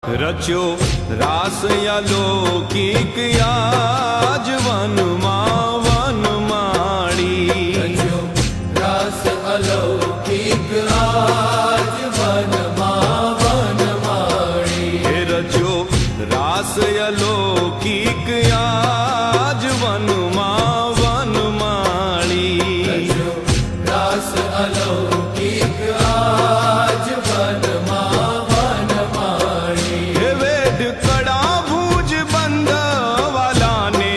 रच्यो रास अलौकिक आज वનમાં વનમાળી રચ્યો રાસ અલૌકિક આજ વનમાં વનમાળી હે રચ્યો રાસ અલૌકિક આજ વનમાં વનમાળી રચ્યો રાસ અલૌકિક આજ વનમાં વનમાળી હે વેદ કડા ભુજ બંધવાલાને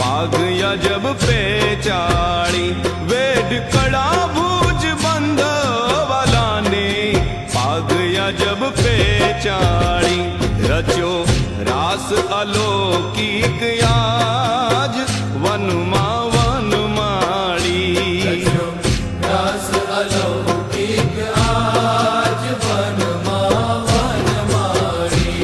પાગ અજબ પેચાળી વેદ કડા ભુજ બંધવાલાને પાગ અજબ પેચાળી રચ્યો રાસ અલૌકિક આજ વનમાં વનમાળી રચ્યો રાસ અલૌકિક આજ વનમાં વનમાળી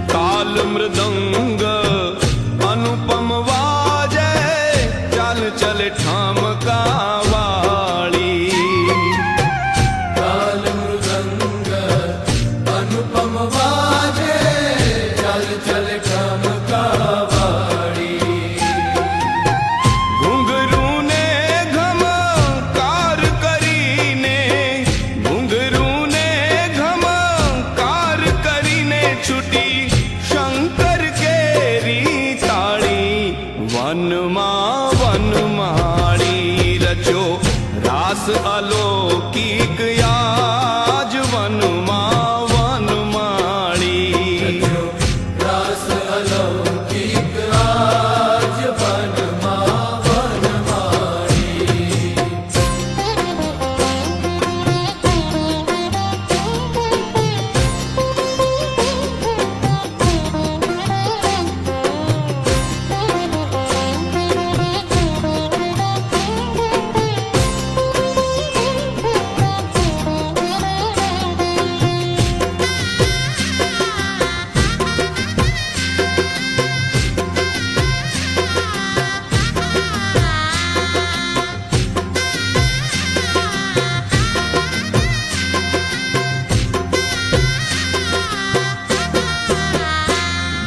તાલ મૃદંગ અનુપમ વાજે ચાલ ચલે ઠામકા વાળી તાલ મૃદંગ અનુપમ વાજે ચાલ ચલ ઠમકા વાળી ઘુંઘરું ને ઘમકાર કરીને ઘુંઘરું ને ઘમકાર કરીને છૂટી શંકર કેરી તાળી વનમાં વનમાળી રચ્યો રાસ અલૌકિક આજ વનમાં વનમાળી રચ્યો રાસ અલૌકિક આજ વનમાં વનમાળી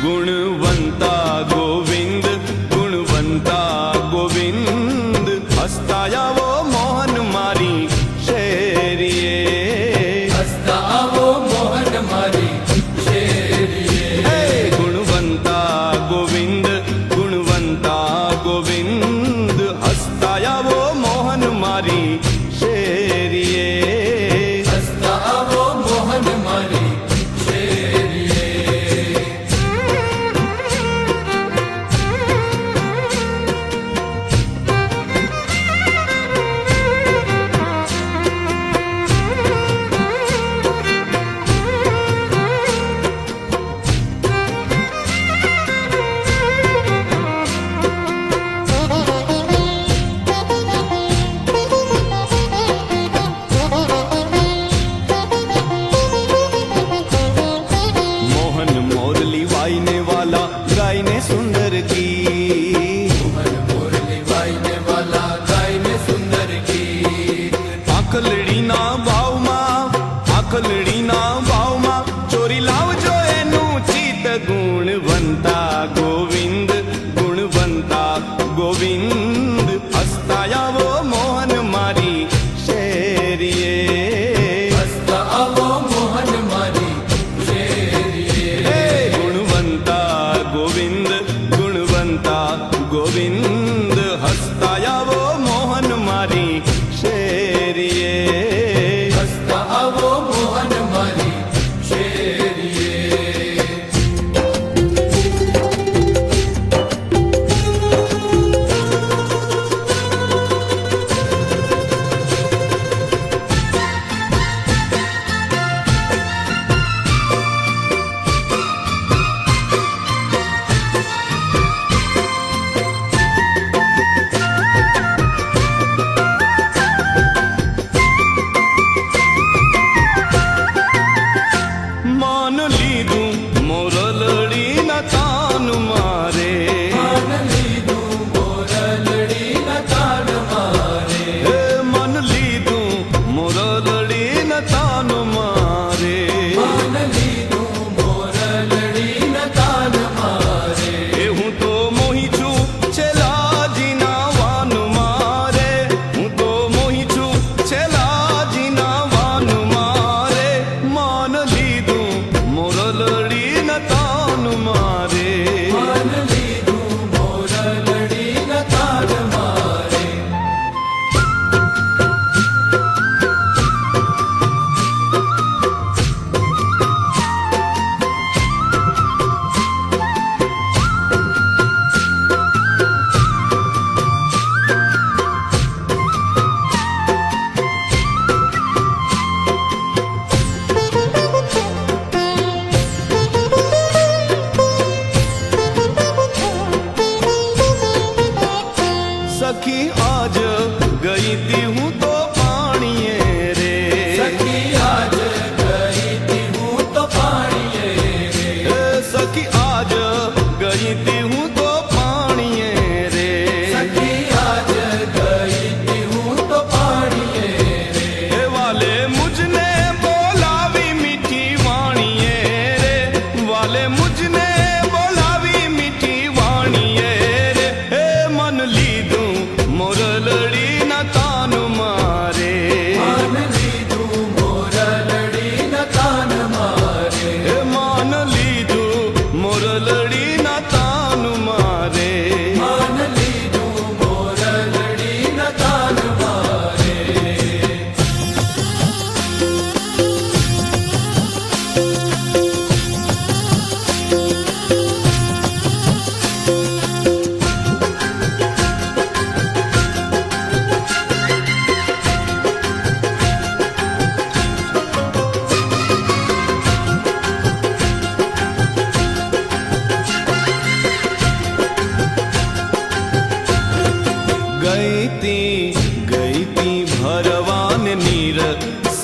ગુણવંતા ગોવિંદ ગુણવંતા ગોવિંદ હસ્તાયાવો મોહન મારી શેરીએ હસતા આવો મોહન મારી શેરીએ હે ગુણવંતા ગોવિંદ ગુણવંતા ગોવિંદ હસ્તાયાવો મોહન મારી શેરીએ હસતા આવો મોહન મારી શેરીએ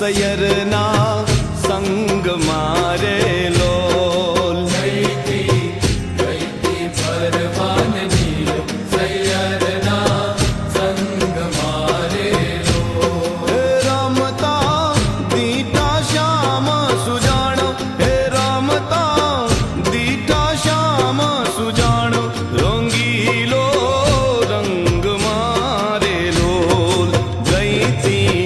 સયરના સંગ મારે લોલ. ગઈતી ભરવાન નીર સૈયરના સંગ મારે લો. હે રમતા દીઠા શ્યામ સુજાણ, હે રમતા દીઠા શ્યામ સુજાણ, રંગીલો રંગ મારે લોલ. ગઈતી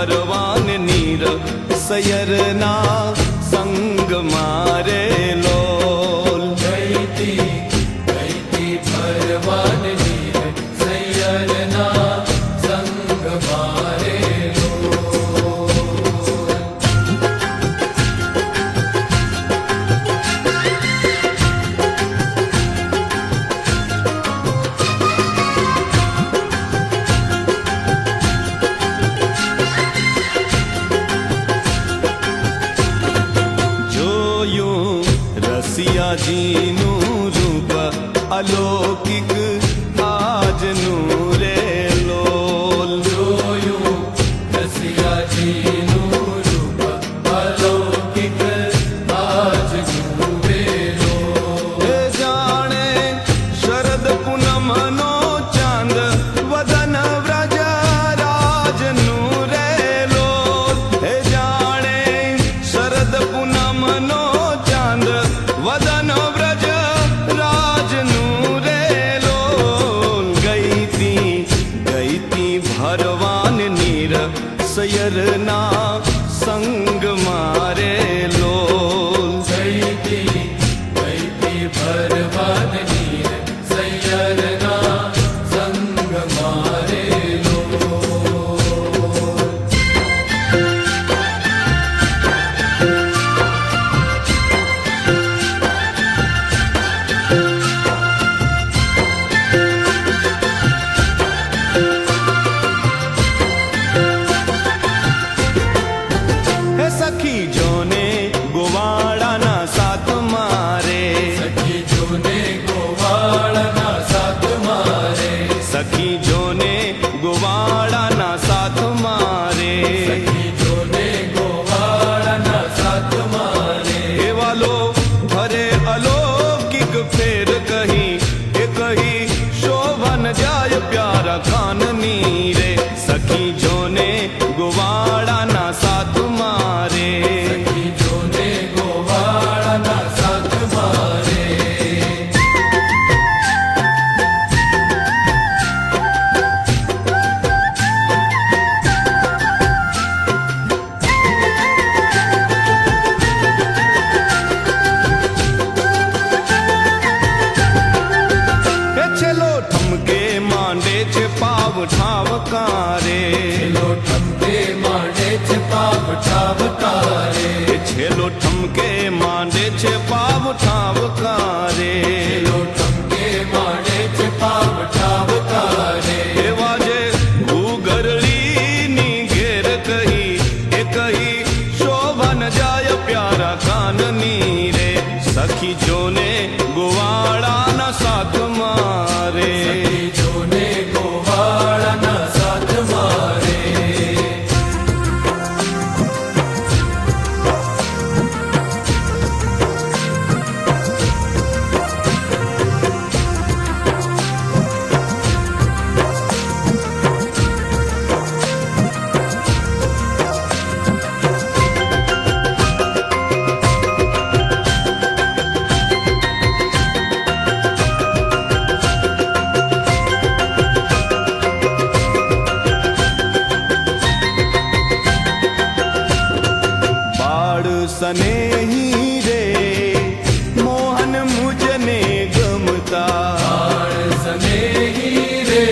ભરવાન નીર સયરના સંગ મારે લોલ. ગઈતી ભરવાન નીર સૈયરના સંગ મારે લો. જોયું રસિયાજીનું રૂપ અલૌકિક આજનું રે લોલ. જોયું રસિયાજીનું રૂપ અલૌકિક આજનું વેલો. હે જાણે શરદ પૂનમનો ચાંદ વદન વ્રજ રાજનું રે લોલ. હે જાણે શરદ પૂનમનો ચાંદ વદન વ્રજ રાજનું રે લોલ. ગઈતી ભરવાન નીર સયરના સંગ મારે લોલ. ગઈતી ભરવાન નીર સૈયરના સંગ મારે લો. હે સખી જોને ગોવાળાના સાથ મારે, સખી જોને ગોવાળના સાથ મારે. સખી જોને ગોવાળાના સાથ મારે. સખી જોને ગોવાળના સાથ મારે. એવાલો ભરે અલૌકિક ફેર કહી, એ કહી શોભન જાય પ્યારા કાનની રે. સખી જોને ગોવાળાના સાથ મારે. સખી જોને ગોવાળના સાથ મારે. હે છેલ્લો ઠમકે માંડે છે પાવ ઠાવકારે. છેલ્લો ઠમકે માંડે છે પાપ ઠાવકારે. હે છેલ્લો ઠમકે માંડે છે પાવ ઠાવકારે. છેલ્લો ઠમકે માંડે છે પાપ ઠાવકારે. એવા જે ભૂગરળીની ઘેર કહી, એ કહી શોભન જાય પ્યારા કાનની રે. સખી જોને ગોવાળાના સાથ મારે. સખી જોને ગોવાળના સાથ મારે. બાળ સનેહી રે મોહન મુજને ગમતા. બાળ સ્નેહી રે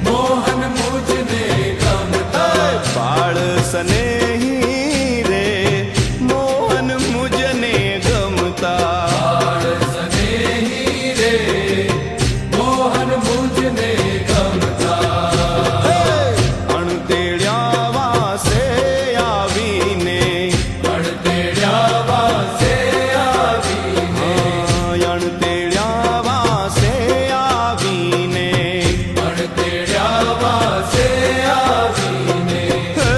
મોહન મુજને ગમતા. બાળ સનેહી રે મોહન મુજને ગમતા. બાળ સ્નેહી રે મોહન મુજને ગમતા. અણતેડ્યા વાસે આવીને, અણતેડ્યા વાસે આવીને. અણતેડ્યા વાસે આવીને. અણતેડ્યા વાસે આવીને. હે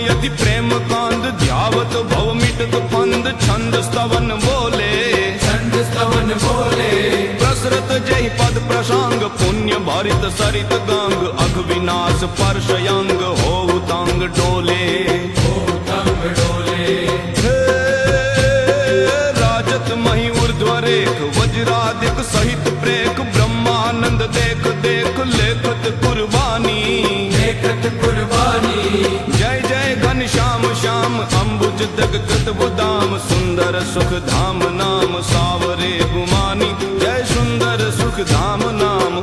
यदि प्रेम कांद ध्यावत भव मिटत फंद छंद स्तवन बोले छंद स्तवन बोले प्रसरत जय पद प्रसंग पुण्य भरित सरित गंग अघ विनाश परशयंग हो तांग डोले हो तंग डोले हे राजत मही ऊर्ध्व रेख वज्रादिक सहित प्रेख ब्रह्मानंद देख देख लेखत कुर्बानी लेखत कुर्बानी जय जय घन श्याम श्याम अम्बुज दगकृत बुदाम सुंदर सुख धाम नाम सावरे गुमानी जय सुंदर सुख धाम नाम